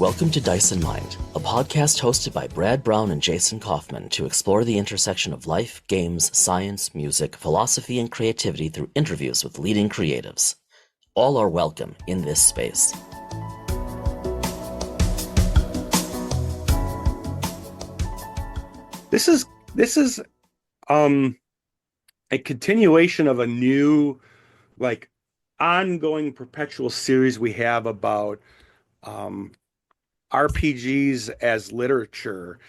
Welcome to Dice and Mind, a podcast hosted by Brad Brown and Jason Kaufman to explore the intersection of life, games, science, music, philosophy, and creativity through interviews with leading creatives. All are welcome in this space. This is a continuation of a new, ongoing perpetual series we have about RPGs as literature.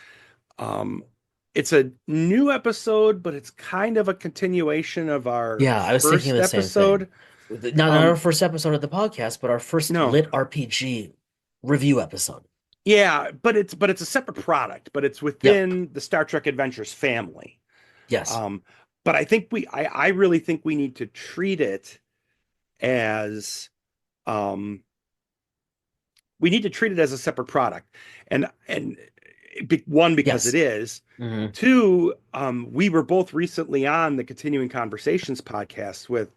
It's a new episode, but it's kind of a continuation of our Yeah, I was thinking first the same episode. thing. Not our first episode of the podcast, but our first No, LitRPG review episode. yeah, but it's a separate product, but it's Yep. within the Star Trek Adventures family. Yes. Um, but I really think we need to treat it as we need to treat it as a separate product, and one, because Yes. it is. Mm-hmm. Two, we were both recently on the Continuing Conversations podcast with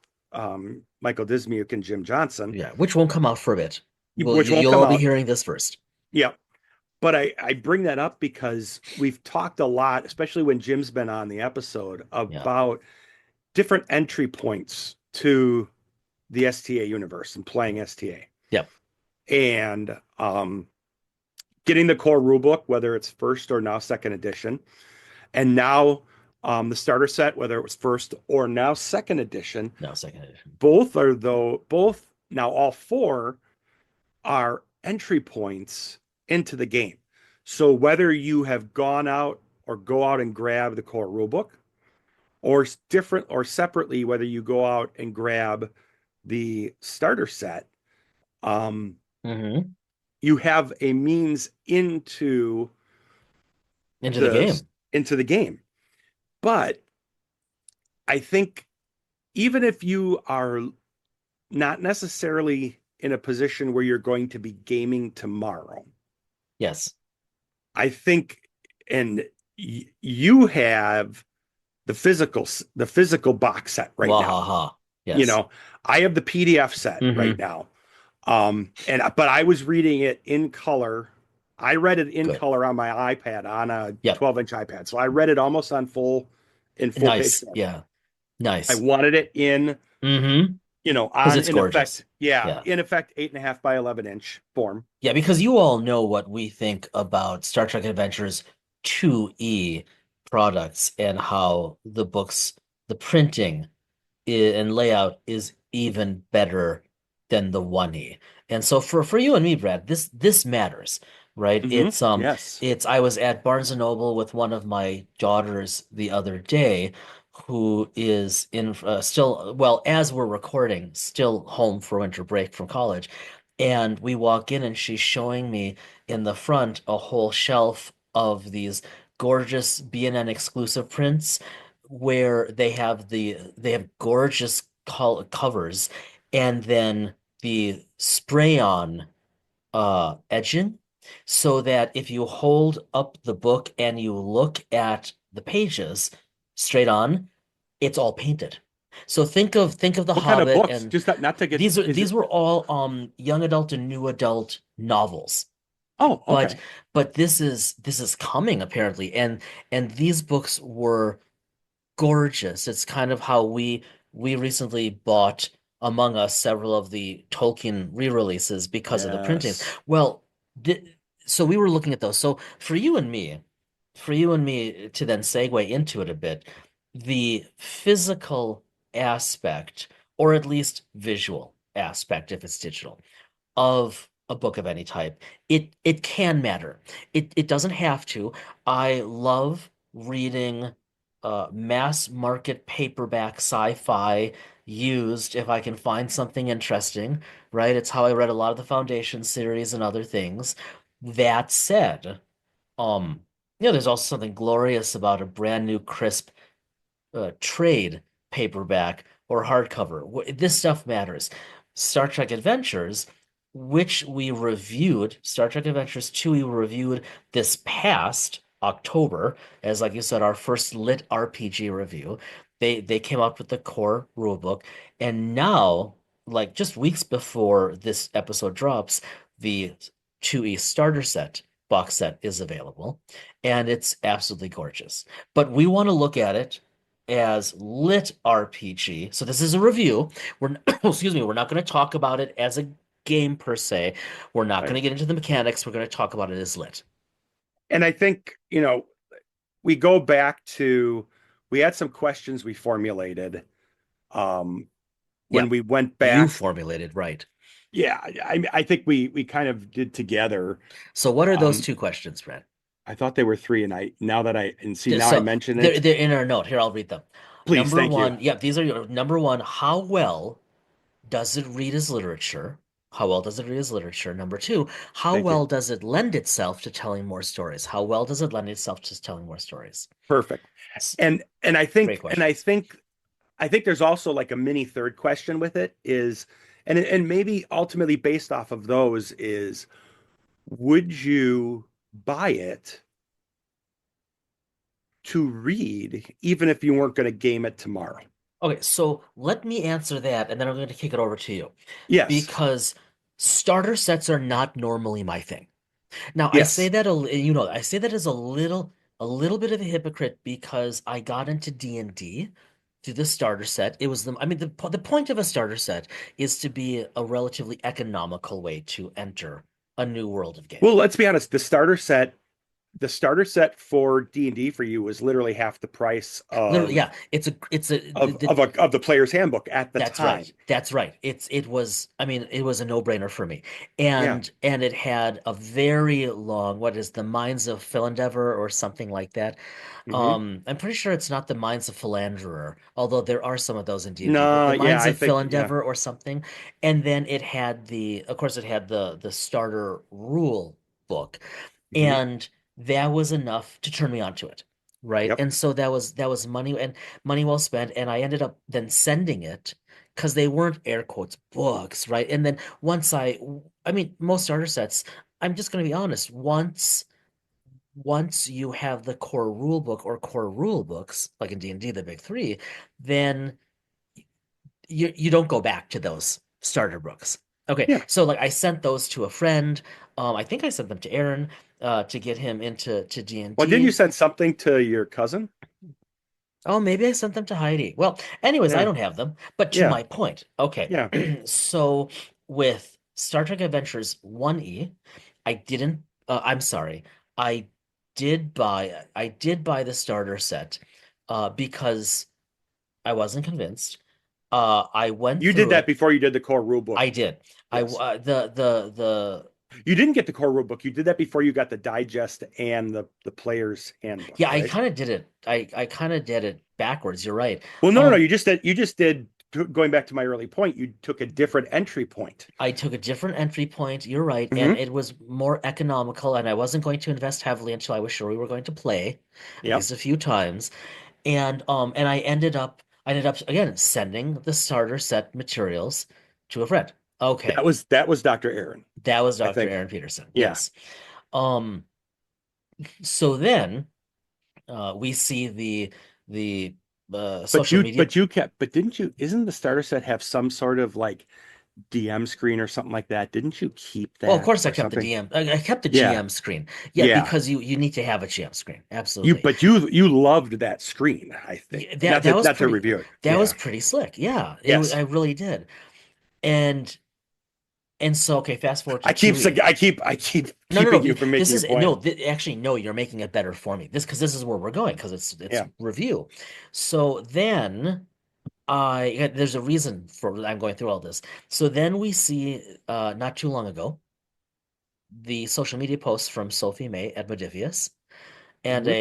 Michael Dismuke and Jim Johnson, Yeah, which won't come out for a bit. which won't You'll come all be out. hearing this first. Yeah, but I bring that up because we've talked a lot, especially when Jim's been on the episode, Yeah. about different entry points to the STA universe and playing STA. Yep. And getting the core rulebook, whether it's first or now second edition, and now the starter set, whether it was first or now second edition. No, second edition. Both now all four are entry points into the game. So whether you have gone out or go out and grab the core rulebook, or different or separately, whether you go out and grab the starter set, Mm-hmm. you have a means into Into the game. into the game. But I think even if you are not necessarily in a position where you're going to be gaming tomorrow, Yes. I think, and you have the physical box set right now. Wahaha. Yes. You know, I have the PDF set right now. But I was reading it in color. I read it in color on my iPad, on a 12-inch iPad. So I read it almost in full Nice. page. Yeah. Nice. I wanted it in, on it's in gorgeous. effect, in effect, 8.5 by 11-inch form. Yeah, because you all know what we think about Star Trek Adventures 2E products and how the books, the printing and layout is even better than the 1E. And so for you and me, Brad, this matters, right? Yes. I was at Barnes and Noble with one of my daughters the other day, who is in still, well, as we're recording, still home for winter break from college. And we walk in and she's showing me in the front a whole shelf of these gorgeous B&N exclusive prints where they have gorgeous covers and then the spray on edging, so that if you hold up the book and you look at the pages straight on, it's all painted. So think of The What kind of Hobbit, books? and Just not to get these were all young adult and new adult novels. Oh, okay. But this is coming apparently, and these books were gorgeous. It's kind of how we recently bought Among Us several of the Tolkien re-releases because of the printing. Yes. Well, so we were looking at those. So for you and me to then segue into it a bit, the physical aspect, or at least visual aspect if it's digital, of a book of any type, it can matter. It doesn't have to. I love reading mass market paperback sci-fi used if I can find something interesting, right? It's how I read a lot of the Foundation series and other things. That said, um, there's also something glorious about a brand new crisp trade paperback or hardcover. This stuff matters. Star Trek Adventures, which we reviewed, Star Trek Adventures 2, we reviewed this past October, as like you said, our first lit RPG review. They came up with the core rulebook, and now, like just weeks before this episode drops, the 2E starter set box set is available, and it's absolutely gorgeous. But we want to look at it as lit RPG. So this is a review. We're excuse me, we're not going to talk about it as a game per se. We're not going Right. to get into the mechanics. We're going to talk about it as lit. And I think, we go back to we had some questions we formulated um when Yep. we went You back. formulated right. Yeah, I think we kind of did together. So what are those Um, two questions, Brent? I thought they were three, and now I So mention they're it. they're in our note. Here, I'll read them. Please, Number thank you. one, yep, these are your number one. How well does it read as literature? How well does it read as literature? Number two, how Thank you. well does it lend itself to telling more stories? How well does it lend itself to telling more stories? Perfect. S- And I Great think and I questions. think I think there's also like a mini third question with it is and maybe ultimately based off of those is would you buy it to read even if you weren't going to game it tomorrow? Okay, so let me answer that, and then I'm going to kick it over to you Yes. because starter sets are not normally my thing. Now, I say Yes. that I say that as a little bit of a hypocrite because I got into D&D through the starter set. It was I mean the point of a starter set is to be a relatively economical way to enter a new world of game. Well, let's be honest, the starter set for D&D for you was literally half the price Literally, of yeah, it's a of the player's handbook at the that's right. time. That's right. It was I mean it was a no-brainer for me. Yeah. And it had a very long what is the Mines of Philandever or something like that. Hmm. I'm pretty sure it's not the Mines of Philanderer, although there are some of those in D&D, but No, the yeah, Mines I of think yeah. Philandever or something. And then it had of course, it had the starter rule book, Hmm. and that was enough to turn me onto it, right? Yep. And so that was money and money well spent, and I ended up then sending it because they weren't air quotes books, right? And then I mean, most starter sets, I'm just going to be honest, once you have the core rule book or core rule books, like in D&D, the big three, then you don't go back to those starter books. Okay, Yeah. so like I sent those to a friend. I think I sent them to Aaron to get him into to Well, didn't you D&D. send something to your cousin? Oh, maybe I sent them to Heidi. Well, anyways, I Yeah. don't have them. But to Yeah. my point, okay. Yeah. So with Star Trek Adventures 1E, I'm sorry. I I did buy the starter set because I wasn't convinced. I went You did through that it. before you did the core rule I book. did. Yes. The You didn't get the core rule book. You did that before you got the digest and the player's yeah, handbook, right? I kind of did it backwards. You're right. Well, no, no, no. Um, You just did going back to my early point, you took a different entry point. I took a different entry point. You're right, and Hmm. it was more economical, and I wasn't going to invest heavily until I was sure we were going to play at Yep. least a few times. And I ended up again sending the starter set materials to a friend. Okay, That was Dr. Aaron, that was I Dr. think. Aaron Peterson. Yeah. Yes. Um, so then we see the But social you media. but you kept but didn't you isn't the starter set have some sort of like DM screen or something like that? Didn't you keep Well, of that course, I or kept the something? DM. I kept the Yeah. GM screen. Yeah, Yeah. because you need to have a GM screen. You Absolutely. but you loved that screen, I think. Yeah, Not to not to review it. that was Yeah. pretty slick. Yeah, Yes. I really did. And so okay, fast forward to I keep 2E. I keep No, no, keeping no. you from This making your is point. no, actually no, you're making it better for me. This is where we're going because it's Yeah. review. So then there's a reason for I'm going through all this. So then we see not too long ago the social media posts from Sophie May at Modifius and Hmm.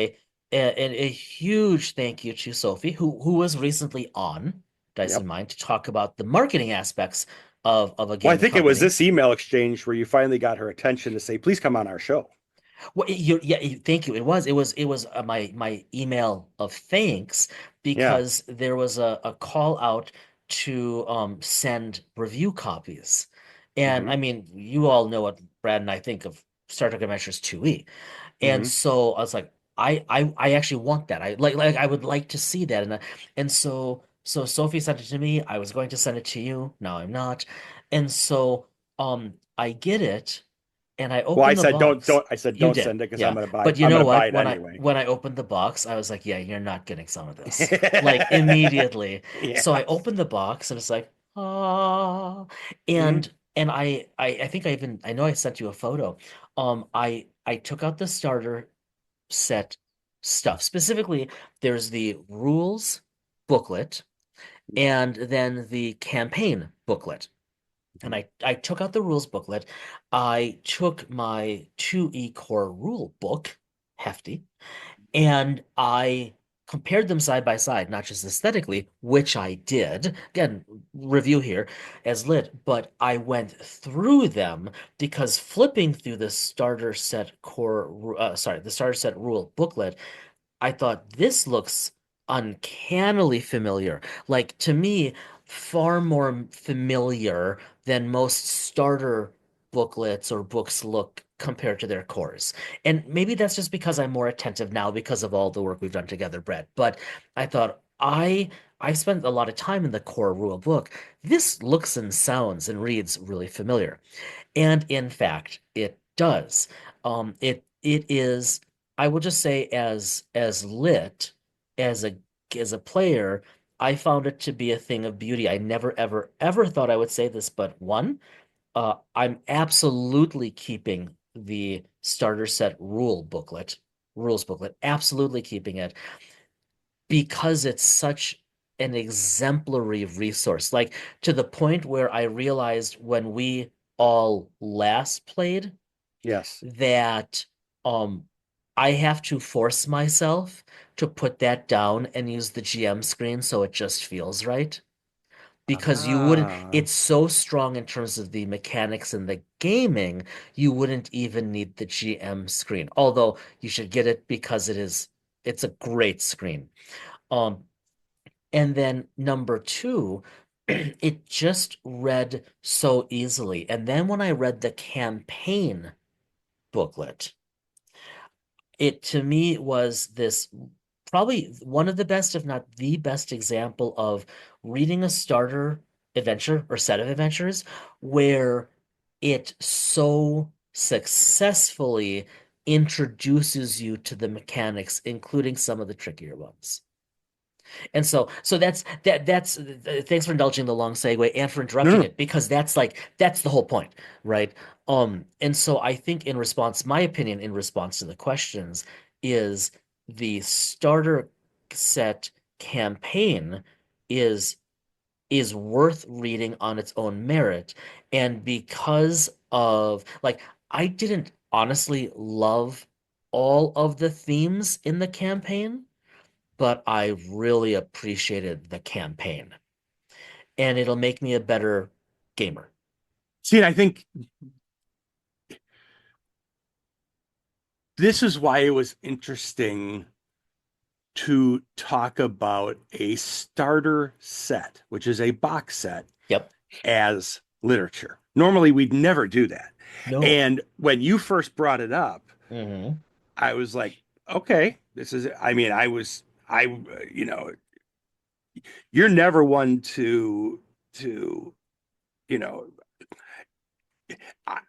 a huge thank you to Sophie, who was recently on Dice Yep. and Mind to talk about the marketing aspects of a Well, I game think it was company. this email exchange where you finally got her attention to say, please come on our show. Well, thank you. It was my email of thanks Yeah. because there was a call out to send review copies, and Hmm. I mean you all know what Brad and I think of Star Trek Adventures 2E. And Hmm. so I was like, I actually want that. I I would like to see that. And so Sophie sent it to me. I was going to send it to you. Now I'm not. And so I get it. and I Well, I opened the said box. I said You don't did, send it because yeah. But you I'm know gonna buy what? it anyway. When I opened the box, I was like, yeah, you're not getting some of this. Like immediately. So I Yes. opened the box and it's like, ah. Hmm. And I think I know I sent you a photo. I took out the starter set stuff. Specifically, there's the rules booklet and then the campaign booklet. And I took out the rules booklet. I took my 2E core rule book, hefty, and I compared them side by side, not just aesthetically, which I did. Again, review here as lit, but I went through them because flipping through the starter set the starter set rule booklet, I thought this looks uncannily familiar. Like to me, far more familiar than most starter booklets or books look compared to their cores. And maybe that's just because I'm more attentive now because of all the work we've done together, Brett. But I thought I spent a lot of time in the core rule book. This looks and sounds and reads really familiar. And in fact, it does. It is, I will just say as lit as a player, I found it to be a thing of beauty. I never ever ever thought I would say this, but one, I'm absolutely keeping the starter set rules booklet, absolutely keeping it because it's such an exemplary resource. Like to the point where I realized when we all last played Yes. that um I have to force myself to put that down and use the GM screen so it just feels right. Because you wouldn't, Ah. it's so strong in terms of the mechanics and the gaming, you wouldn't even need the GM screen. Although you should get it because it's a great screen. Um, and then number two, it just read so easily. And then when I read the campaign booklet, it to me was this probably one of the best, if not the best example of reading a starter adventure or set of adventures where it so successfully introduces you to the mechanics, including some of the trickier ones. And so that's thanks for indulging the long segue and for No, interrupting no. it because that's the whole point, right? And so I think in response, my opinion in response to the questions is the starter set campaign is is worth reading on its own merit. And because of like I didn't honestly love all of the themes in the campaign, but I really appreciated the campaign, and it'll make me a better gamer. See, and I think this is why it was interesting to talk about a starter set, which is a box set, Yep. as literature. Normally, we'd never do that. No. And when you first brought it up, Hmm. I was like, okay, this is, I mean, you know, you're never one to, you know,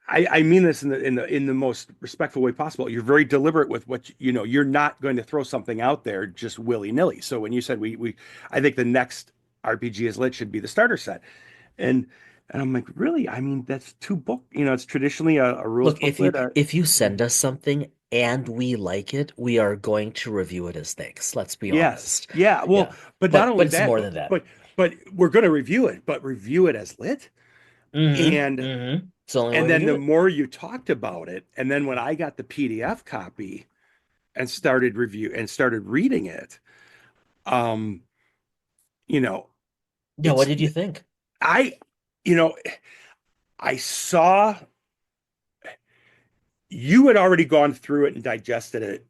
I mean this in the most respectful way possible. You're very deliberate with what you're not going to throw something out there just willy-nilly. So when you said we I think the next RPG is lit should be the starter set. And and I'm like, really? I mean, that's two book, it's traditionally a rules Look, booklet. if you send us something and we like it, we are going to review it as thanks. Let's be Yes. honest. Yeah. Well, Yeah. but not But only it's that, more but than that. but but we're going to review it, but review it as lit. And It's the only and way we then do the it. more you talked about it, and then when I got the PDF copy and started reading it, um, you know, Yeah, what it's did you think? I, you know, I saw you had already gone through it and digested it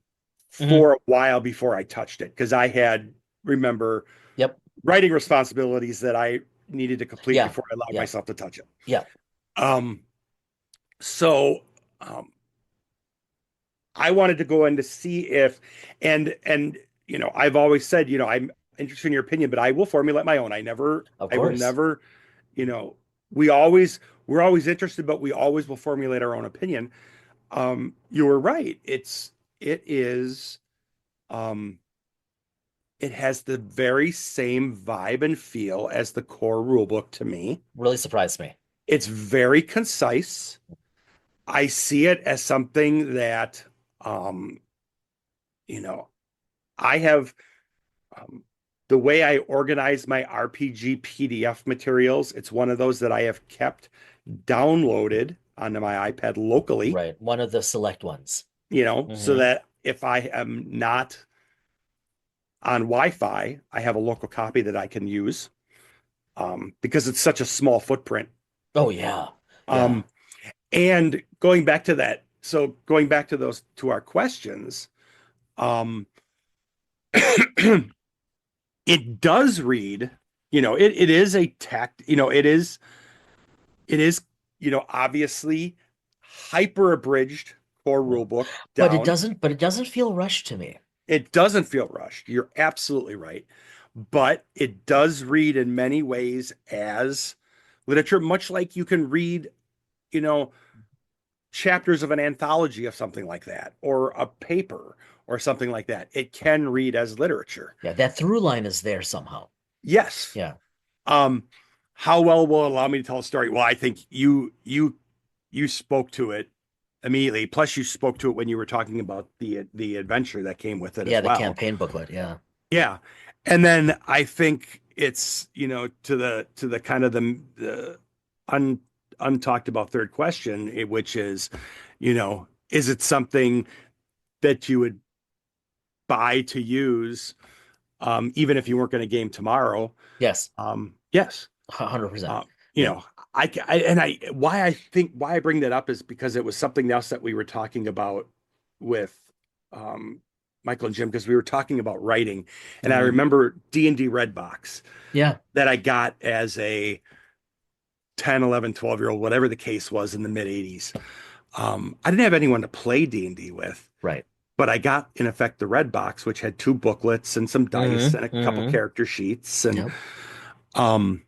Hmm. for a while before I touched it because I had remember Yep. writing responsibilities that I needed to complete Yeah. before I allowed Yeah. myself to touch it. Yeah. Um, so I wanted to go in to see if, and I've always said, I'm interested in your opinion, but I will formulate my own. Of I will course. never, you know, we always we're always interested, but we always will formulate our own opinion. You were right. It is um it has the very same vibe and feel as the core rulebook to me. Really surprised me. It's very concise. I see it as something that um, you know, I have um, the way I organize my RPG PDF materials, it's one of those that I have kept downloaded onto my iPad locally, Right. One of the select ones. so Hmm. that if I am not on Wi-Fi, I have a local copy that I can use because it's such a small footprint. Oh yeah. Yeah. Um, and going back to that, so going back to those to our questions, um, it does read, it is a tact, it is, obviously hyper abridged core Yeah. rule book But it down. doesn't feel rushed to me. It doesn't feel rushed. You're absolutely right. But it does read in many ways as literature, much like you can read, you know, chapters of an anthology of something like that, or a paper or something like that. It can read as literature. Yeah, that through line is there somehow. Yes. Yeah. Um, how well will it allow me to tell a story? Well, I think you spoke to it immediately. Plus, you spoke to it when you were talking about the adventure that came with it Yeah, as the well. campaign booklet. Yeah. Yeah, and then I think it's to the kind of the un, untalked about third question, which is, is it something that you would buy to use, even if you weren't going to game tomorrow? Yes. Yes. 100%. Uh, you Yeah. know, I why I bring that up is because it was something else that we were talking about with um, Michael and Jim, because we were talking about writing, and I Hmm. remember D&D Redbox Yeah. that I got as a 10, 11, 12-year-old, whatever the case was in the mid 80s. I didn't have anyone to play D&D with, Right. but I got in effect the Redbox, which had two booklets and some dice Hmm. and a couple Hmm. character sheets, and Yep. um,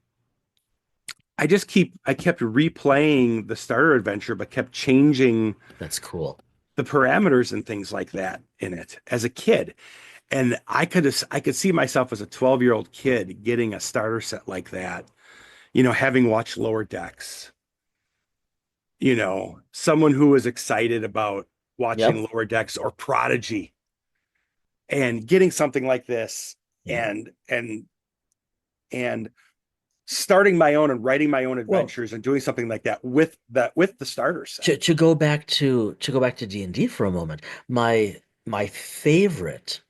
I kept replaying the starter adventure, but kept changing That's cool. the parameters and things like that in it as a kid. And I could see myself as a 12-year-old kid getting a starter set like that, having watched Lower Decks, someone who was excited about watching Yep. Lower Decks or Prodigy and getting something like this Yeah. and starting my own and writing my own Well, adventures and doing something like that with the starter set. to go back to D&D for a moment, my favorite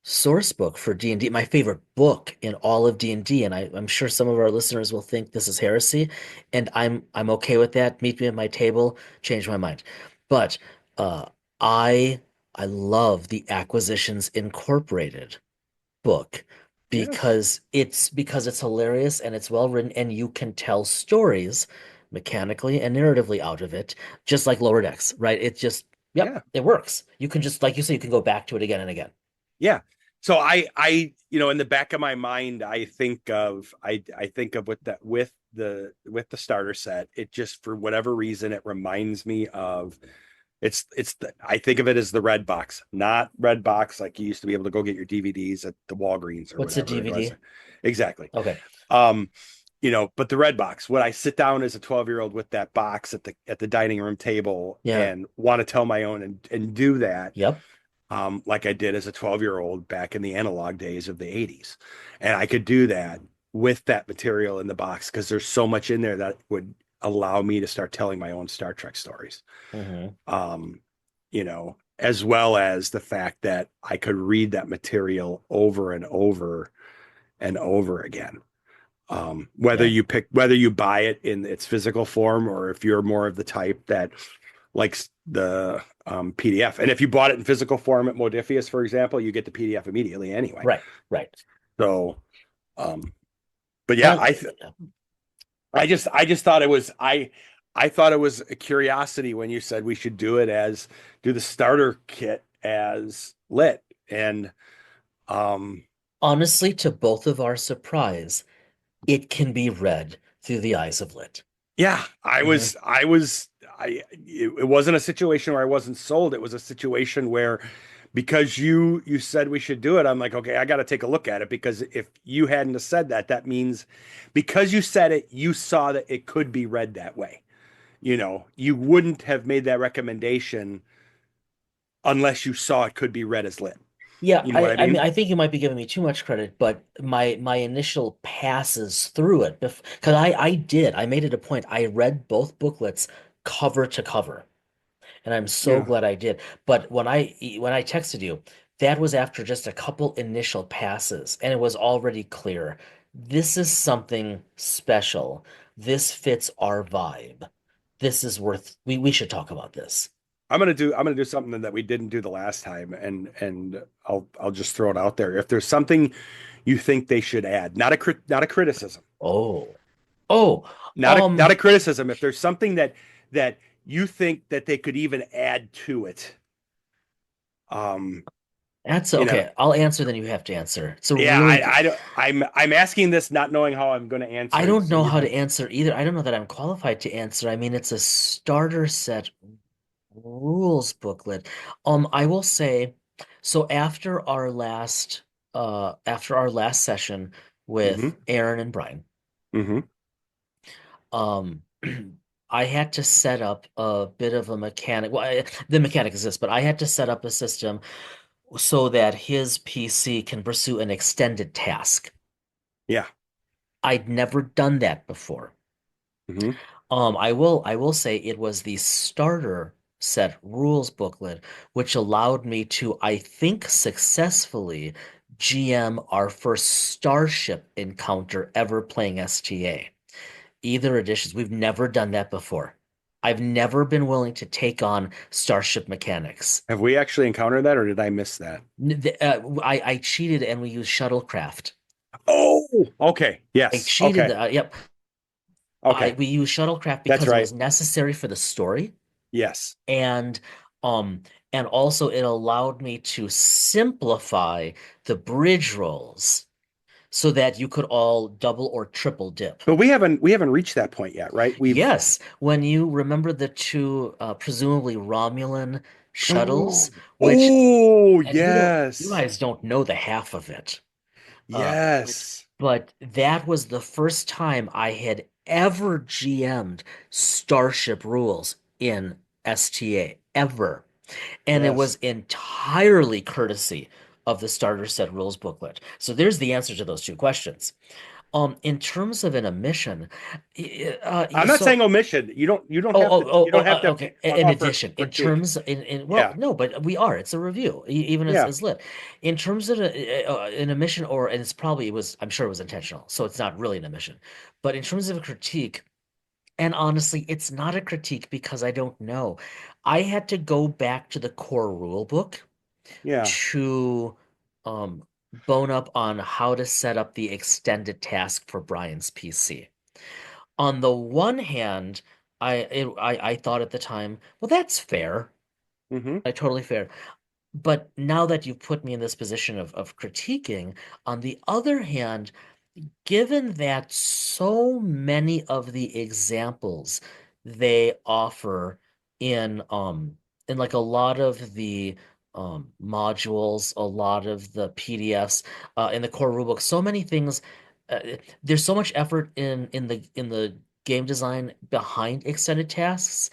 source book for D&D, my favorite book in all of D&D, and I'm sure some of our listeners will think this is heresy, and I'm okay with that. Meet me at my table, change my mind. But uh, I I love the Acquisitions Incorporated book Yes. because it's hilarious and it's well written, and you can tell stories mechanically and narratively out of it, just like Lower Decks, right? It just, yep, Yeah. it works. You can just, like you say, you can go back to it again and again. Yeah. So in the back of my mind, I think of with the starter set. It just, for whatever reason, it reminds me of I think of it as the red box, not red box like you used to be able to go get your DVDs at the Walgreens or What's a whatever it was. DVD? Exactly. Okay. Um, but the red box, when I sit down as a 12-year-old with that box at the dining room table Yeah. and want to tell my own and do that, Yep. like I did as a 12-year-old back in the analog days of the 80s. And I could do that with that material in the box because there's so much in there that would allow me to start telling my own Star Trek stories. Hmm. Um, as well as the fact that I could read that material over and over and over again. Yeah. Whether you buy it in its physical form or if you're more of the type that likes the PDF. And if you bought it in physical form at Modifius, for example, you get the PDF immediately anyway. Right. Right. So, um, but yeah, Well, I just thought I thought it was a curiosity when you said we should do the starter kit as lit. And um, honestly, to both of our surprise, it can be read through the eyes of lit. Yeah, Hmm. it wasn't a situation where I wasn't sold. It was a situation where because you said we should do it, I'm like, okay, I got to take a look at it because if you hadn't have said that, that means because you said it, you saw that it could be read that way. You wouldn't have made that recommendation unless you saw it could be read as lit. Yeah, You know what I I I mean mean? I think you might be giving me too much credit, but my initial passes through it because I made it a point. I read both booklets cover to cover, and I'm so Yeah. glad I did. But when I texted you, that was after just a couple initial passes, and it was already clear. This is something special. This fits our vibe. This is worth we should talk about this. I'm gonna do something that we didn't do the last time, and I'll just throw it out there. If there's something you think they should add, not a criticism, Oh. Oh, not a criticism. If there's something that you think that they could even add to it, um, that's you know, okay. I'll answer, then you have to answer. It's a yeah, really good. I don't, I'm asking this not knowing how I'm going to I answer it, don't so know you how to can. answer either. I don't know that I'm qualified to answer. I mean, it's a starter set rules booklet. I will say, so after our last session Hmm. with Aaron and Brian, Hmm. um I had to set up a bit of a mechanic. Well, the mechanic exists, but I had to set up a system so that his PC can pursue an extended task. Yeah. I'd never done that before. Hmm. I will say it was the starter set rules booklet, which allowed me to, I think, successfully GM our first starship encounter ever playing STA. Either editions, we've never done that before. I've never been willing to take on starship mechanics. Have we actually encountered that, or did I miss that? I cheated and we used shuttlecraft. Oh, okay. I Yes. cheated. Okay. Yep. I Okay. We used shuttlecraft That's because it right. was necessary for the story, Yes. and um and also it allowed me to simplify the bridge rolls so that you could all double or triple dip. But we haven't reached that point yet, right? We've Yes, when you remember the two presumably Romulan shuttles, Oh, which oh, and you yes. guys don't know the half of it. But Yes. that was the first time I had ever GM'd Starship Rules in STA ever. And it Yes. was entirely courtesy of the starter set rules booklet. So there's the answer to those two questions. In terms of an omission, I'm not saying so omission. oh, oh, oh, You oh, don't have to okay. In offer addition, in critique. terms in well, Yeah. no, but we are. It's a review, even as Yeah. as lit. In terms of an omission, or and it's probably it was. I'm sure it was intentional, so it's not really an omission. But in terms of a critique, and honestly, it's not a critique because I don't know. I had to go back to the core rule book Yeah. to um bone up on how to set up the extended task for Brian's PC. On the one hand, I thought at the time, well, that's fair. Hmm. Totally fair. But now that you've put me in this position of critiquing, on the other hand, given that so many of the examples they offer in in like a lot of the modules, a lot of the PDFs in the core rulebook, so many things uh, there's so much effort in the game design behind extended tasks.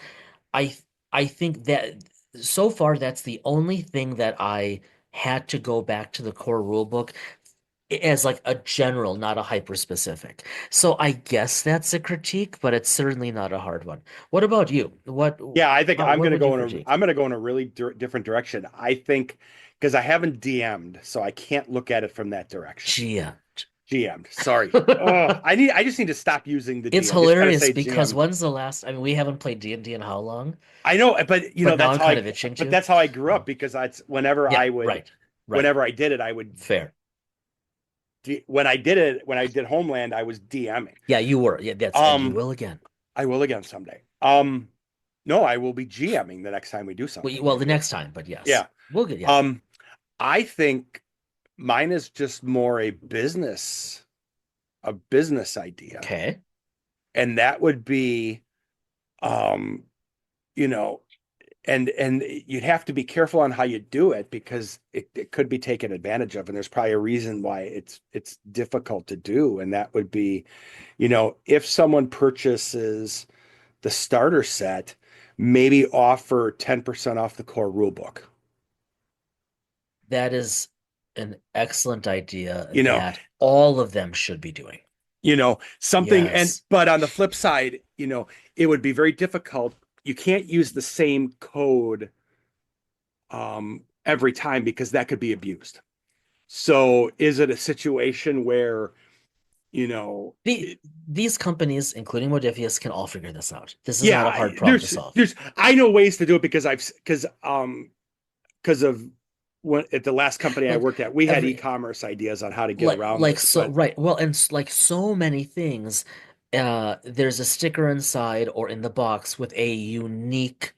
I I think that so far that's the only thing that I had to go back to the core rulebook as like a general, not a hyper specific. So I guess that's a critique, but it's certainly not a hard one. What about you? Yeah, I think What would you critique? I'm gonna go in a really different direction. I think because I haven't DM'd, so I can't look at it from that direction. GM. GM'd. Sorry. Oh, I just need to stop using the It's D. I just gotta hilarious say because GM. when's the last? I mean, we haven't played D&D in how long? I know, but But now I'm kind of itching to. that's how I grew Uh, up because that's yeah, right, right, whenever I did it, I would fair. when I did Homeland, I was DMing. Yeah, you were. Yeah, and you Um, will again. I will again someday. No, I will be GMing the next time we do Well, something. well, the next time, but yes, Yeah. we'll get. Yeah. Um, I think mine is just more a business idea. Okay. and that would be, um, you know, and you'd have to be careful on how you do it because it could be taken advantage of, and there's probably a reason why it's difficult to do, and that would be, if someone purchases the starter set, maybe offer 10% off the core rulebook. That is an excellent idea You know, that all of them should be doing. something, Yes. but on the flip side, it would be very difficult. You can't use the same code every time because that could be abused. So is it a situation where, you know, The it- these companies, including Modifius, can all figure this out. This is not a yeah, hard problem to solve. I know ways to do it because of when at the last company I Like worked at, we had every e-commerce ideas on how to get around like this, so but right. Well, and like so many things, there's a sticker inside or in the box with a unique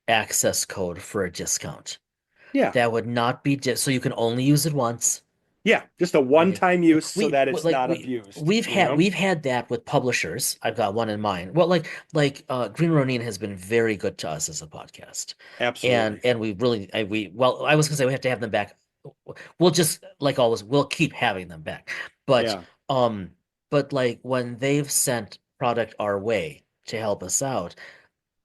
access code for a discount. yeah, That would not be so you can only use it once. yeah, just a Okay. one-time use so We that it's like not abused, we've had that with publishers. I've got one in mind. Well, Green Ronin has been very good to us as a podcast. And Absolutely. we really I was gonna say we have to have them back. We'll just like always we'll keep having them back. But Yeah. um like when they've sent product our way to help us out,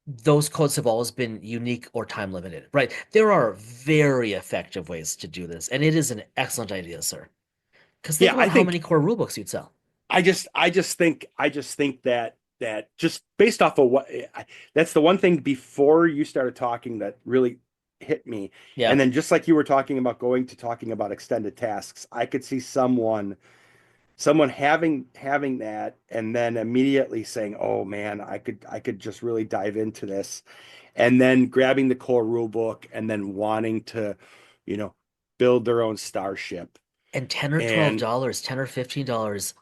those codes have always been unique or time limited, right? There are very effective ways to do this, and it is an excellent idea, sir. Because think Yeah, about how many core rulebooks you'd sell. I just think that just based off of that's the one thing before you started talking that really hit me. And Yeah, then just like you were talking about talking about extended tasks, I could see someone having that and then immediately saying, "Oh man, I could just really dive into this." And then grabbing the core rule book and then wanting to, you know, build their own starship. and 10 or And $12, 10 or $15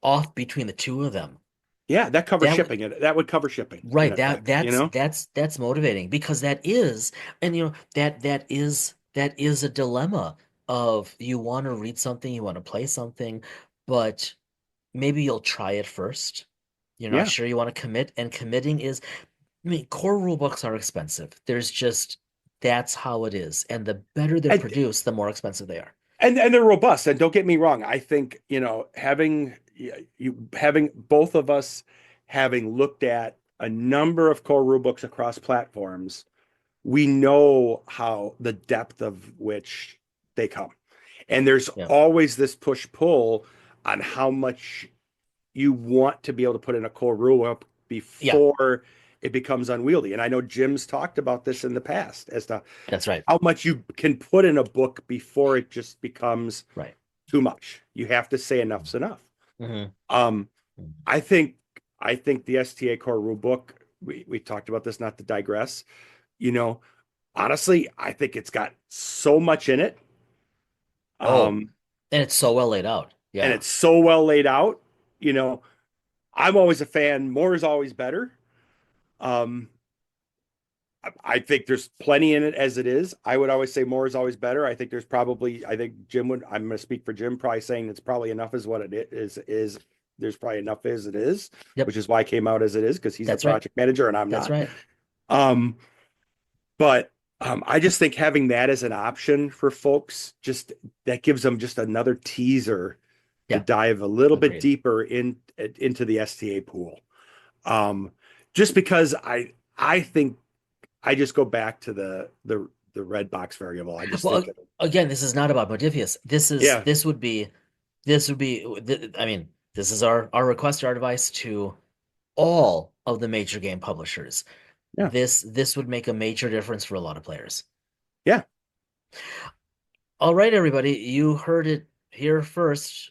off between the two of them. yeah, that covers That shipping. That would cover shipping in right, effect, you know? that's motivating because that is, and that is a dilemma of you want to read something, you want to play something, but maybe you'll try it first. You're not Yeah. sure you want to commit, and committing is, I mean, core rule books are expensive. That's how it is. And the better they're And produced, the more expensive they are. and they're robust. And don't get me wrong, I think, having both of us having looked at a number of core rule books across platforms, we know how the depth of which they come. And there's Yeah. always this push-pull on how much you want to be able to put in a core rule up Yeah, before it becomes unwieldy. And I know Jim's talked about this in the past as to that's right. how much you can put in a book before it just becomes Right. too much. You have to say enough's enough. Hmm. Um, I think I think the STA core rule book, we talked about this, not to digress, you know, honestly, I think it's got so much in it. Oh, Um, and it's so well laid out. and Yeah. it's so well laid out. You know, I'm always a fan, more is always better. Um, I think there's plenty in it as it is. I would always say more is always better. I think Jim would, I'm going to speak for Jim, probably saying it's probably enough is what it is. There's probably enough as it is, Yep. which is why it came out as it is because he's the That's right. project manager and I'm That's not. right. Um, but I just think having that as an option for folks, just that gives them just another teaser to Yeah. dive a little bit Agreed. deeper into the STA pool. Um, just because I think I just go back to the red box variable. I just Well, think that again, this is not about Modifius. yeah, I mean, this is our request, our advice to all of the major game publishers. yeah, This would make a major difference for a lot of players. yeah, All right, everybody, you heard it here first.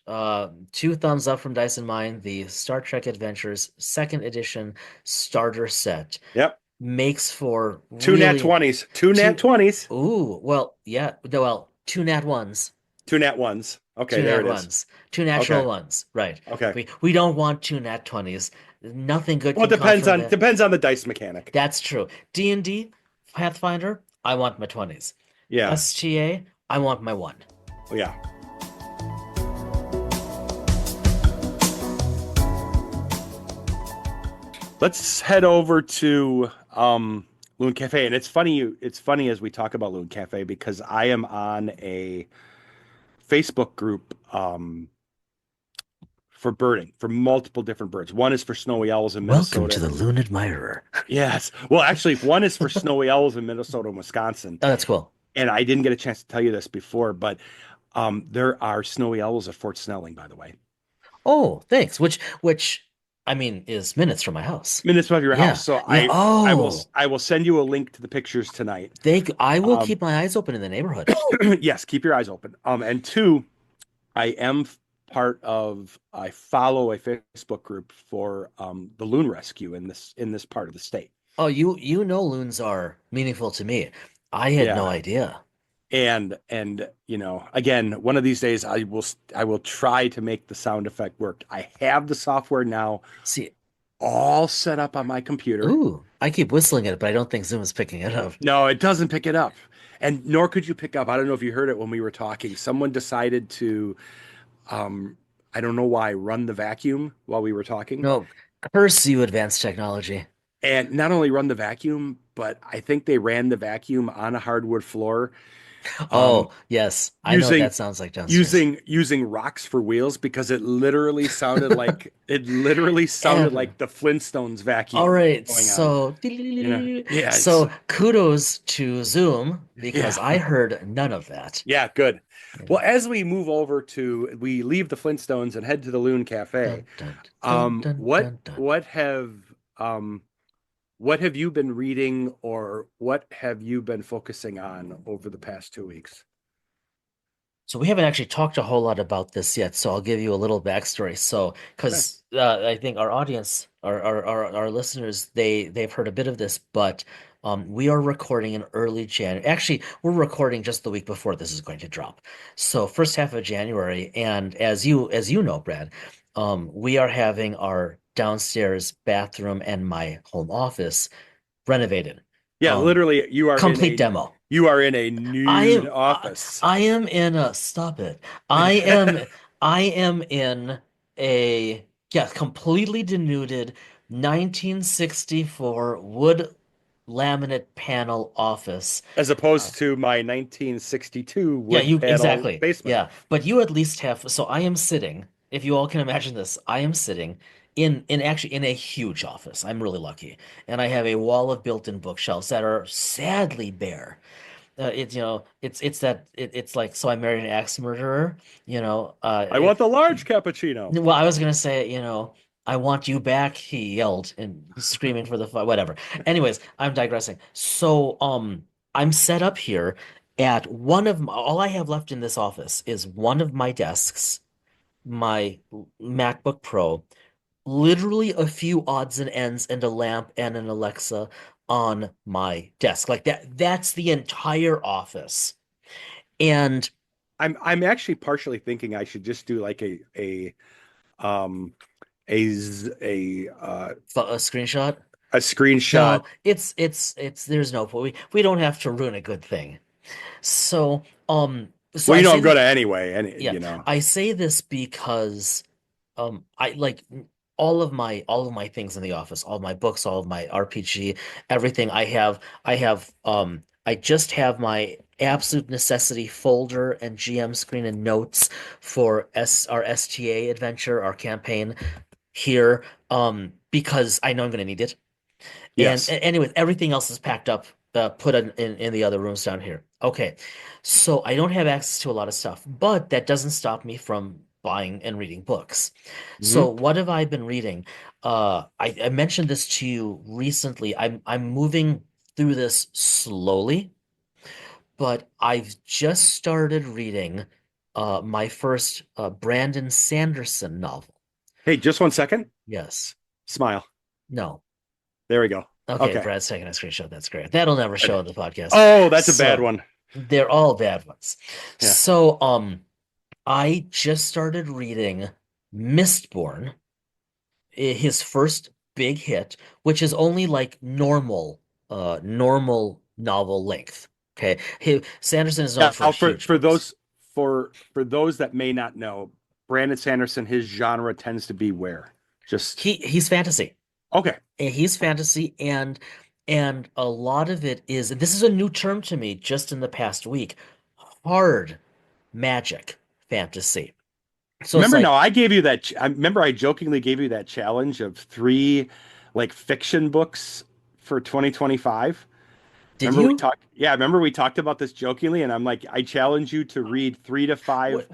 Two thumbs up from Dice and Mine. The Star Trek Adventures second edition starter set yep. makes for Two nat really 20s, two nat two. 20s, Ooh, well, yeah, no, well, two nat ones, two nat ones. Okay, two there nat it is. ones, two natural Okay, ones. Right. okay. We don't want two nat 20s. Nothing good Well, it can come depends from on that. depends on the dice mechanic. That's true. D&D, Pathfinder, I want my 20s. Yeah, STA, I want my one. yeah. let's head over to Loon Cafe. And it's funny as we talk about Loon Cafe because I am on a Facebook group for birding for multiple different birds. One is for snowy owls in Welcome to Minnesota. the Loon Admirer. Yes. Well, actually, one is for snowy owls in Minnesota and Wisconsin. Oh, that's cool. And I didn't get a chance to tell you this before, but there are snowy owls at Fort Snelling, by the way. Oh, thanks. Which I mean is minutes from my house. Minutes of your house. Yeah. So Yeah. Oh, I will send you a link to the pictures tonight. I will Um, keep my eyes open in the neighborhood. yes, keep your eyes open. And two, I am I follow a Facebook group for the loon rescue in this part of the state. Oh, you know loons are meaningful to me. I had no Yeah. idea. And again, one of these days I will try to make the sound effect work. I have the software now See, all set up on my computer. ooh, I keep whistling it, but I don't think Zoom is picking it up. No, it doesn't pick it up. And nor could you pick up. I don't know if you heard it when we were talking. Someone decided to um I don't know why, run the vacuum while we were talking. No, curse you, advanced technology. And not only run the vacuum, but I think they ran the vacuum on a hardwood floor, um, Oh, yes. I know what using that sounds like downstairs. using rocks for wheels because it literally sounded Ever. like the Flintstones All vacuum right, going on. so Yeah, it's so kudos to Zoom because yeah. I heard none of that. Yeah, good. Yeah. Well, as we leave the Flintstones and head to the Loon Cafe, Dun dun dun dun what dun dun. um what have you been reading or what have you been focusing on over the past 2 weeks? So we haven't actually talked a whole lot about this yet, so I'll give you a little backstory. So, Okay. because I think our audience, our listeners, they've heard a bit of this, but we are recording in early January. Actually, we're recording just the week before this is going to drop. So first half of January, and as you know, Brad, we are having our downstairs bathroom and my home office renovated. Yeah, Um, literally complete demo. you are in a I nude am office. I am in a stop it. I am in a yeah, completely denuded 1964 wood laminate panel office. As Uh, opposed to my 1962 yeah, wood you panel exactly. basement. Yeah, but you at least have so I am sitting, if you all can imagine this, I am sitting in actually in a huge office. I'm really lucky. And I have a wall of built-in bookshelves that are sadly bare. It's like so I married an axe murderer, you know. I want the large cappuccino. Well, I was gonna say, I want you back, he yelled and screaming for the fight, whatever. Anyways, I'm digressing. So, I'm set up here at all I have left in this office is one of my desks, my MacBook Pro, literally a few odds and ends and a lamp and an Alexa on my desk. Like that's the entire office. And I'm actually partially thinking I should just do like um a screenshot. a screenshot. No, it's there's no point. We don't have to ruin a good thing. So Well, I say I'm this, gonna anyway, and yeah, I say this because I like all of my things in the office, all of my books, all of my RPG, everything I just have my absolute necessity folder and GM screen and notes for our STA adventure, our campaign here, because I know I'm going to need it. And yes. anyway, everything else is packed up, put in the other rooms down here. Okay, so I don't have access to a lot of stuff, but that doesn't stop me from buying and reading books. So Hmm. what have I been reading? I mentioned this to you recently. I'm moving through this slowly, but I've just started reading my first Brandon Sanderson novel. Hey, just 1 second. Yes. Smile. No. There we go. Okay, Okay. Brad's taking a screenshot. That's great. That'll never show Good. on the podcast. Oh, that's a bad So one. they're all bad ones. Yeah. So I just started reading Mistborn, his first big hit, which is only like normal novel length. Okay. Sanderson is known for Now, huge books. for those that may not know, Brandon Sanderson, his genre tends to be where? Just He's fantasy. Okay. And he's fantasy, and a lot of it is, this is a new term to me just in the past week, hard magic fantasy. So it's Remember, like, now I gave you that. I remember I jokingly gave you that challenge of three like fiction books for 2025. did Remember we you? talked? Yeah, remember we talked about this jokingly, and I'm like, I challenge you to read three to five.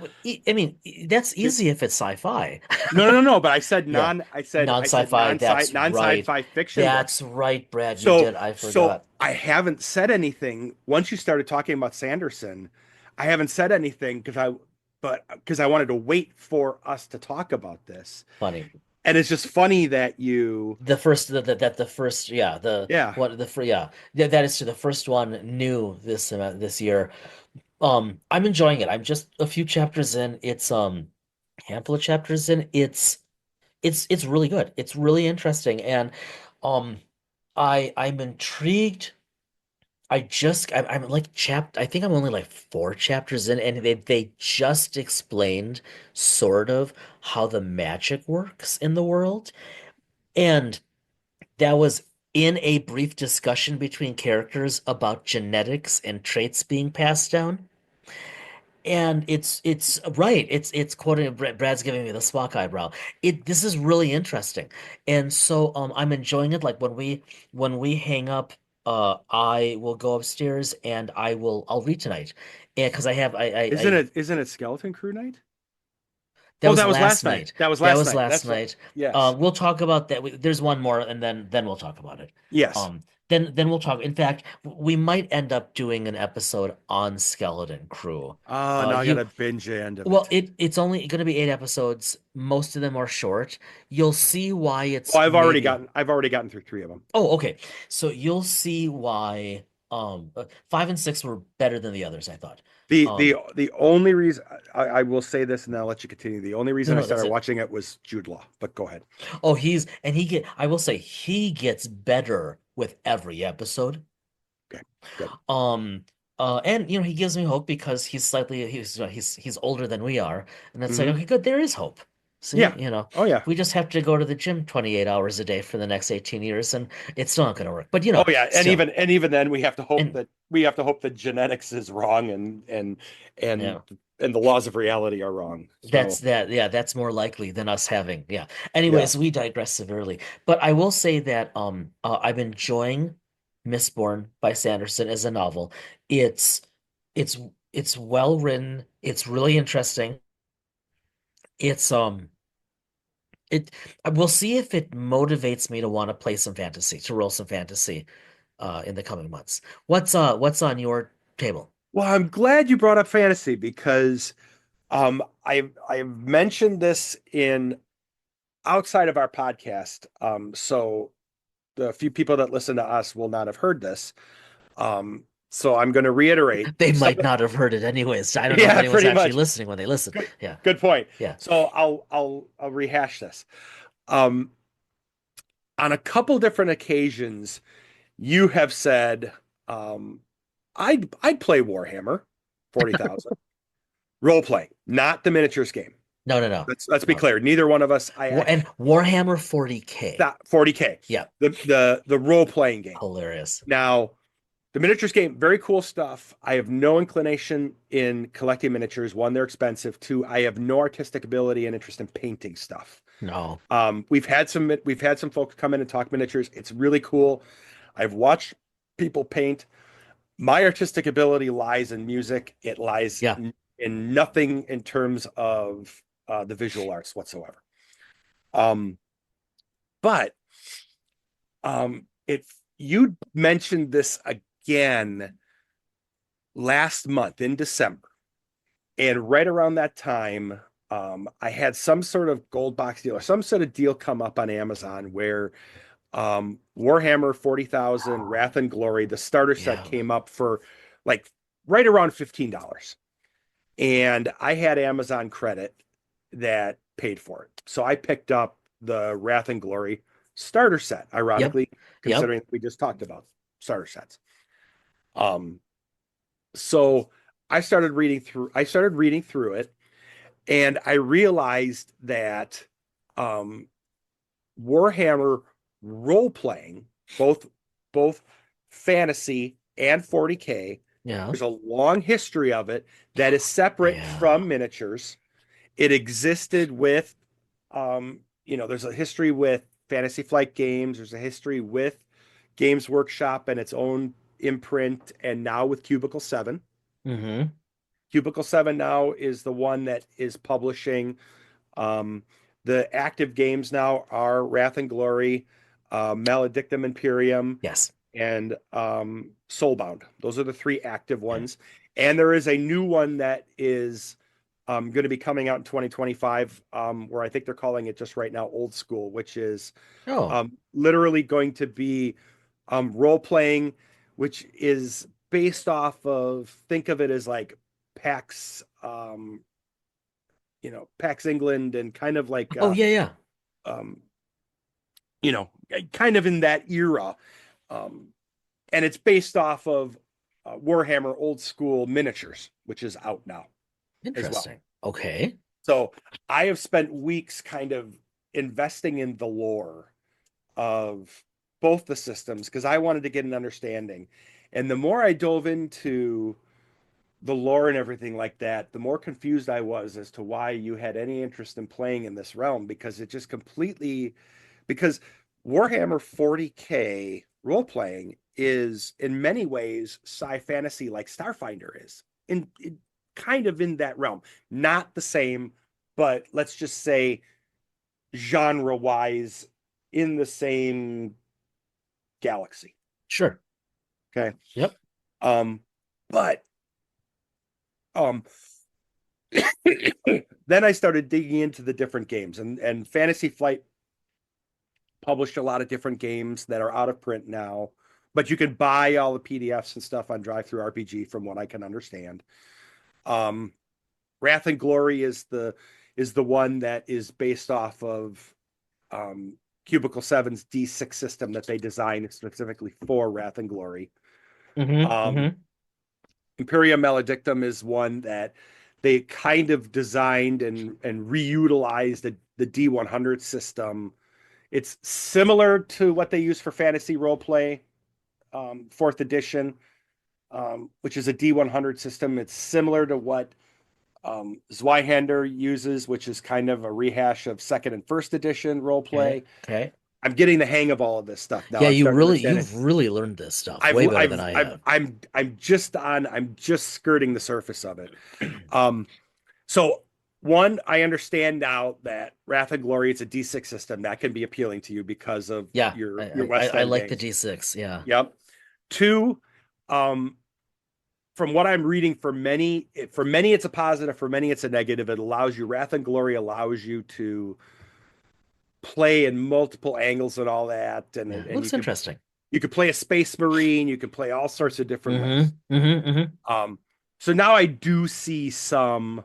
I mean, that's It, easy if it's sci-fi. no. But I said Yeah, non. I said non-sci-fi. That's non right. sci-fi fiction books. That's right, Brad. You So did. I so forgot. I haven't said anything once you started talking about Sanderson. I haven't said anything because I wanted to wait for us to talk about this. Funny. And it's just funny that you, The first that the first yeah the yeah, what the free yeah that is true. The first one new this year. I'm enjoying it. I'm just a few chapters in. It's handful of chapters in. It's really good. It's really interesting, and um I'm intrigued. I'm like I think I'm only like 4 chapters in, and they just explained sort of how the magic works in the world. And that was in a brief discussion between characters about genetics and traits being passed down. And it's right. It's quoting Brad's giving me the Spock eyebrow. This is really interesting. And so I'm enjoying it. Like when we hang up, I will go upstairs and I'll read tonight. And because I have I isn't it Skeleton Crew night? that Oh, was that was last last night. night. That was That last was night. last That's right. night. Yes. We'll talk about that. There's one more, and then we'll talk about it. Yes. Um, then we'll talk. In fact, we might end up doing an episode on Skeleton Crew. Oh, now I You gotta binge the end of Well, it. it's only going to be 8 episodes. Most of them are short. You'll see why Oh, it's maybe. I've already gotten through three of them. Oh, okay. So you'll see why 5 and 6 were better than the others, I thought. The only reason I will say this and then I'll let you continue. The only No, reason I no, that's started it. watching it was Jude Law, but go ahead. Oh, I will say he gets better with every episode. Okay, good. And he gives me hope because he's older than we are, and it's like, Hmm. okay, good, there is hope. See, Yeah. Oh yeah. we just have to go to the gym 28 hours a day for the next 18 years, and it's still not going to work. But Oh yeah. still, And even then and we have to hope that genetics is wrong and yeah, and the laws of reality are wrong. So that's more likely than us having, yeah. yeah. Anyways, we digress severely. But I will say that I'm enjoying Mistborn by Sanderson as a novel. It's it's it's well written. It's really interesting. It's it we'll see if it motivates me to want to play some fantasy, to roll some fantasy in the coming months. What's on your table? Well, I'm glad you brought up fantasy because I've mentioned this in outside of our podcast. So the few people that listen to us will not have heard this. So I'm going to reiterate They some. might not have heard it anyways. I don't know if Yeah, anyone's pretty actually much. listening when they listen. Good, Yeah. good point. Yeah. So I'll rehash this. Um, on a couple different occasions, you have said, um, I'd play Warhammer 40,000 role play, not the miniatures game. No, no, no. Let's be No. clear. Neither one of us. And Warhammer 40K. That 40K, Yeah. the role playing game. Hilarious. Now, the miniatures game, very cool stuff. I have no inclination in collecting miniatures. One, they're expensive. Two, I have no artistic ability and interest in painting stuff. No. We've had some folks come in and talk miniatures. It's really cool. I've watched people paint. My artistic ability lies in music. It lies Yeah. in nothing in terms of the visual arts whatsoever. Um, but if you mentioned this again last month in December, and right around that time, I had some sort of gold box deal or some sort of deal come up on Amazon where Warhammer 40,000 Wrath and Glory, the starter set Yeah. came up for like right around $15. And I had Amazon credit that paid for it. So I picked up the Wrath and Glory starter set, Yep. ironically, Yep. considering we just talked about starter sets. Um, so I started reading through it, and I realized that um, Warhammer role playing, both both fantasy and 40K. Yeah. There's a long history of it that is separate Yeah. from miniatures. It existed with there's a history with Fantasy Flight Games, there's a history with Games Workshop and its own imprint, and now with Cubicle 7. Mm-hmm. Cubicle 7 now is the one that is publishing. um, the active games now are Wrath and Glory, Maledictum Imperium, Yes. and Soulbound. Those are the three active ones. And there is a new one that is going to be coming out in 2025, where I think they're calling it just right now Old School, which is Oh. literally going to be role playing, which is based off of, think of it as like PAX, PAX England, and kind of like, Oh yeah, yeah. um, kind of in that era. Um, and it's based off of Warhammer Old School Miniatures, which is out now as well. Interesting. Okay. So I have spent weeks kind of investing in the lore of both the systems because I wanted to get an understanding. And the more I dove into the lore and everything like that, the more confused I was as to why you had any interest in playing in this realm, because it just completely, because Warhammer 40K role playing is in many ways sci fantasy like Starfinder is, in kind of in that realm. Not the same, but let's just say genre wise in the same galaxy. Sure. Okay. Yep. Um, but um then I started digging into the different games, and Fantasy Flight published a lot of different games that are out of print now, but you can buy all the PDFs and stuff on Drive-Thru RPG from what I can understand. Um, Wrath and Glory is the one that is based off of Cubicle 7's D6 system that they designed specifically for Wrath and Glory. Mm-hmm. Um, Mm-hmm. Imperium Maledictum is one that they kind of designed and reutilized the D100 system. It's similar to what they use for fantasy roleplay, fourth edition, which is a D100 system. It's similar to what Zweihander uses, which is kind of a rehash of second and first edition Okay. roleplay. Okay. I'm getting the hang of all of this stuff now. Yeah, I'm starting to understand it. you've really learned this stuff I've way better than I've I I've have. I'm just skirting the surface of it. Um, so one, I understand now that Wrath and Glory, it's a D6 system that can be appealing to you because of Yeah, your I West I End like the days. D6. Yeah. Yep. Two, um, from what I'm reading, for many it's a positive, for many it's a negative. It allows you, Wrath and Glory allows you to play in multiple angles and all that, and Yeah. and Looks interesting. you could play a Space Marine, you could play all sorts of different ways. Mm-hmm. Mm-hmm. Mm-hmm. Um, so now I do see some.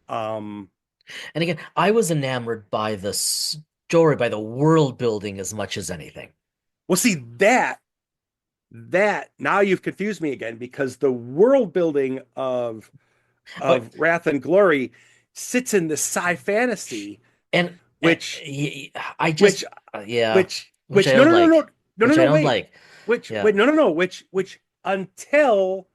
Um, And again, I was enamored by the story, by the world building as much as anything. well, see that now you've confused me again, because the world building of Oh, Wrath and Glory sits in the sci fantasy, and which I which just yeah, which I which no don't no no no like, no no which I no don't wait like. which Yeah. wait no no no which until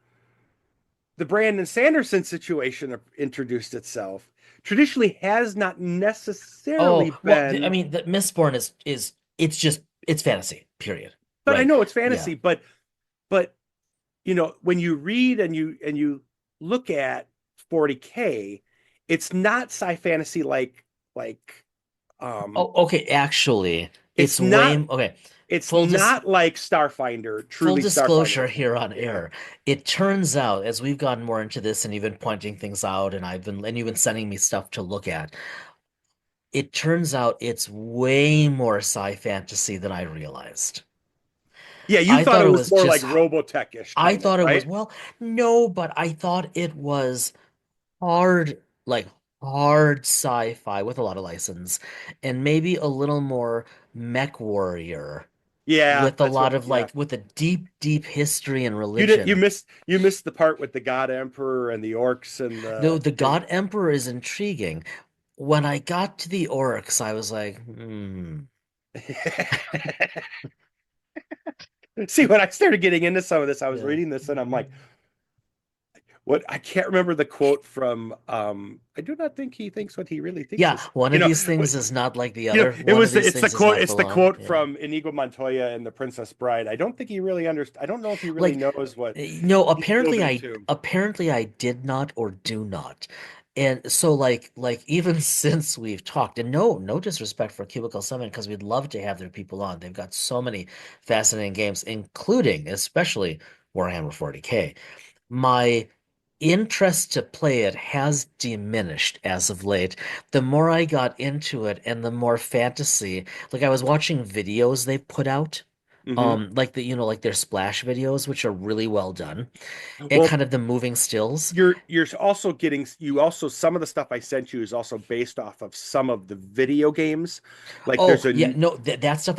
the Brandon Sanderson situation introduced itself, traditionally has not necessarily Oh, well, I been. mean, the Mistborn is it's just it's fantasy, period. But I Right? know it's Yeah. fantasy, but when you read and you look at 40K, it's not sci fantasy like um Oh, okay, actually, it's it's way not okay. it's Full dis not like Starfinder, full truly Starfinder disclosure is. here on Yeah. air. It turns out, as we've gotten more into this and you've been pointing things out and you've been sending me stuff to look at, it turns out it's way more sci fantasy than I realized. Yeah, you I thought thought it it was was more like just Robotech-ish I kind of, thought it was right? well, no, but I thought it was hard, like hard sci-fi with a lot of license, and maybe a little more mech warrior Yeah, with a that's lot what. of Yeah, like with a deep, deep history and you did. You religion. missed. You missed the part with the God Emperor and the orcs and Though the the and God Emperor is intriguing. When I got to the orcs, I was like, hmm. See, when I started getting into some of this, I was Yeah. reading this and I'm like, what? I can't remember the quote from I do not think he thinks what he really thinks Yeah, is, one of these things is not like the other. it One of was these things is not it's the below. quote Yeah. from Inigo Montoya and the Princess Bride. I don't think he really understands. I don't know if he really Like knows what no, he's building to. apparently I did not or do not. And so like even since we've talked, and no disrespect for Cubicle 7 because we'd love to have their people on. They've got so many fascinating games, including especially Warhammer 40K. My interest to play it has diminished as of late. The more I got into it and the more fantasy, like I was watching videos they put out, Hmm. like like their splash videos, which are really well done, and Well, kind of the moving stills. you're also getting you also some of the stuff I sent you is also based off of some of the video games. Like Oh there's a yeah, no, that stuff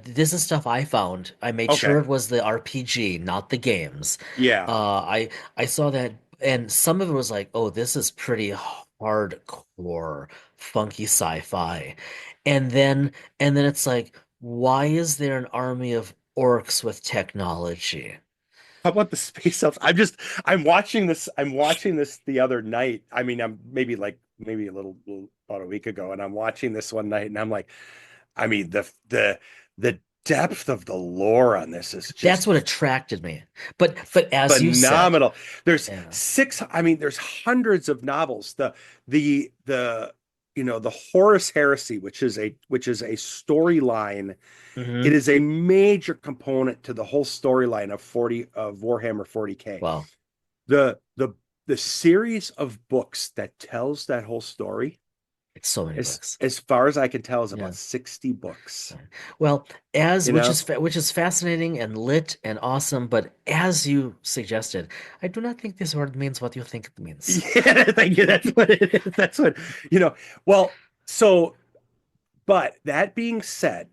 this is stuff I found. I made sure okay, it was the RPG, not the games. yeah. I saw that, and some of it was like, oh, this is pretty hardcore, funky sci-fi, and then it's like, why is there an army of orcs with technology? How about the space elves? I'm watching this the other night. I mean, I'm maybe a little about a week ago, and I'm watching this one night, and I'm like, I mean, the depth of the lore on this is That's just what attracted me. But as you said, phenomenal. yeah, I mean, there's hundreds of novels. The the Horus Heresy, which is a storyline. It hmm is a major component to the whole storyline of Warhammer 40K. well, The the the series of books that tells that whole story, it's so many books. as far as I can tell, is Yeah. about 60 books. Well, as You know? which is fascinating and lit and awesome, but as you suggested, I do not think this word means what you think it means. Yeah, thank you. That's what it is. That's what, you know. Well, so, but that being said,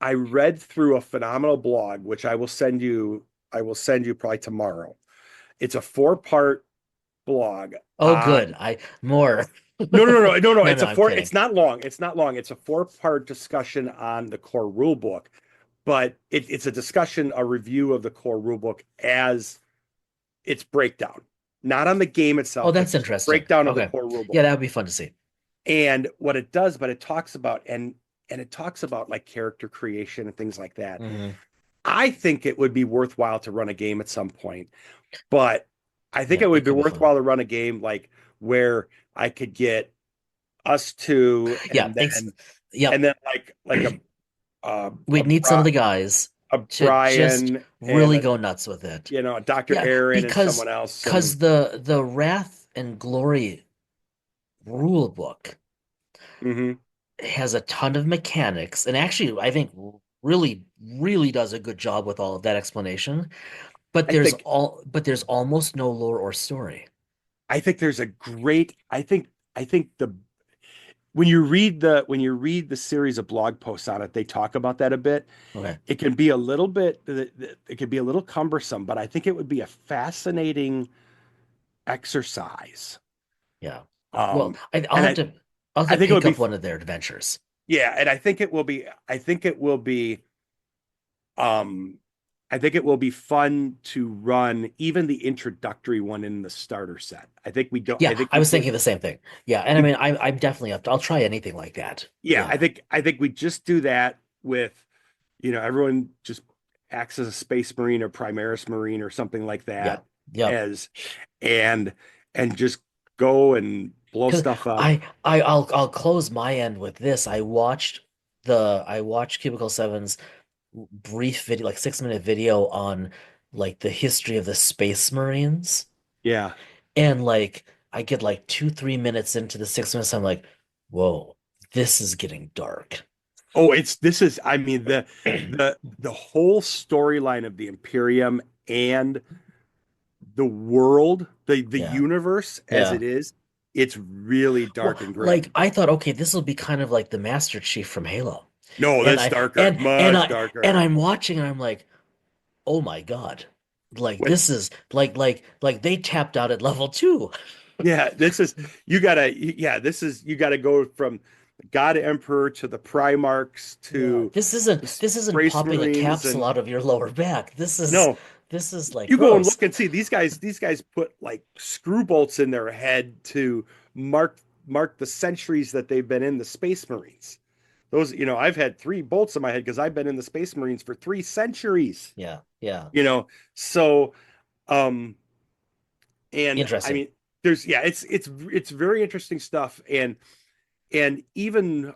I read through a phenomenal blog, which I will send you probably tomorrow. It's a four-part blog Oh, on good. I more. no. No, no, I'm kidding. It's not long. It's not long. It's a four-part discussion on the core rule book, but it's a discussion, a review of the core rule book as its breakdown, not on the game Oh, itself, but that's just a interesting. breakdown of the Okay. core rule Yeah, book. that would be fun to see. And what it does, but it talks about and it talks about like character creation and things like that. Hmm I think it would be worthwhile to run a game at some point, but I think Yeah, it would it be could be fun. worthwhile to run a game like where I could get us two Yeah, yep. and then like We'd need some of the guys A to just Brian and really go nuts with it. a Dr. Yeah, Aaron and someone else and the Wrath and Glory rule book hmm has a ton of mechanics, and actually, I think really does a good job with all of that explanation. I think But there's almost no lore or story. there's a great I think the when you read the series of blog posts on it, they talk about that a bit. Okay, It can be a little bit it can be a little cumbersome, but I think it would be a fascinating exercise. yeah. Well, Um, I'll and have to I think it pick would up be one of their adventures. yeah, and um I think it will be fun to run even the introductory one in the starter set. I Yeah, think I was thinking the same thing. Yeah, and I we mean, I'm definitely up to, I'll try anything like that. yeah, Yeah, I think we just do that with everyone just acts as a space marine or Primaris marine or something like yeah, that yep. as and just go and blow Because stuff up. I'll close my end with this. I watched Cubicle Seven's brief video, like 6 minute video on like the history of the Space Marines. Yeah. And like I get like 2 3 minutes into the 6 minutes, I'm like, whoa, this is getting dark. Oh, it's this is I mean the whole storyline of the Imperium and the world, the Yeah. universe as Yeah. it is, it's really Well, dark and like grim. I thought, okay, this will be kind of like the Master Chief from Halo. No, And that's I darker, much and darker. I'm watching and I'm like, oh my God. Like When this is like they tapped out at level 2. yeah, this is you gotta go from. God Emperor to the Primarchs Yeah, to the this isn't Space popping a Marines, capsule and out of your lower back. no, This is like you go and gross. look and see these guys put like screw bolts in their head to mark the centuries that they've been in the Space Marines. Those, I've had 3 bolts in my head because I've been in the Space Marines for 3 centuries. Yeah, yeah. You know, so um, and I Interesting. mean, it's very interesting stuff, and even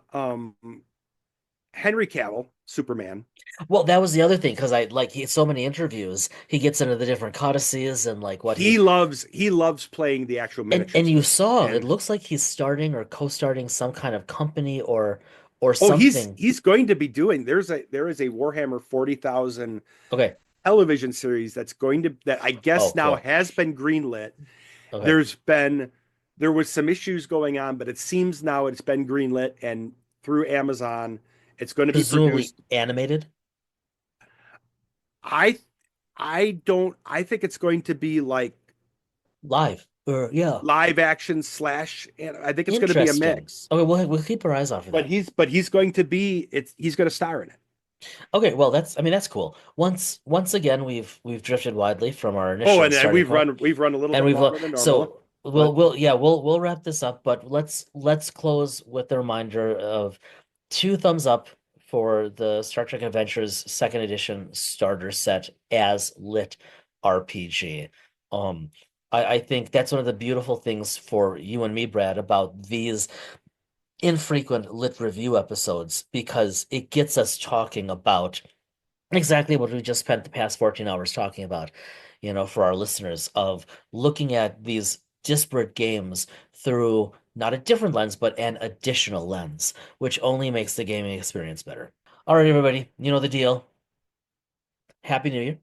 Henry Cavill, Superman, Well, that was the other thing because I like he so many interviews. He gets into the different codices and like what he he loves playing the actual and miniatures you of it. saw it And looks like he's starting or co-starting some kind of company or oh, he's something. he's going to be doing there is a Warhammer 40,000 Okay. television series that I Oh, guess now cool. has been greenlit. Okay. There's been there was some issues going on, but it seems now it's been greenlit and through Amazon it's going to be Presumably produced. animated I I think it's going to be like live. Or yeah. live action slash, and I think it's going to be a Interesting. mix. Okay, we'll keep our eyes out for But that. he's going to be it's he's going to star in it. Okay, well that's I mean that's cool. Once again we've drifted widely from our Oh, initial and starting we've point. run a little And bit we've longer than normal, so we'll but we'll yeah we'll wrap this up, but let's close with the reminder of 2 thumbs up for the Star Trek Adventures second edition starter set as Lit RPG. Um, I think that's one of the beautiful things for you and me, Brad, about these infrequent lit review episodes because it gets us talking about exactly what we just spent the past 14 hours talking about, for our listeners of looking at these disparate games through not a different lens, but an additional lens, which only makes the gaming experience better. All right, everybody, you know the deal. Happy New Year.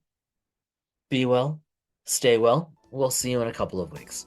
Be well, stay well. We'll see you in a couple of weeks.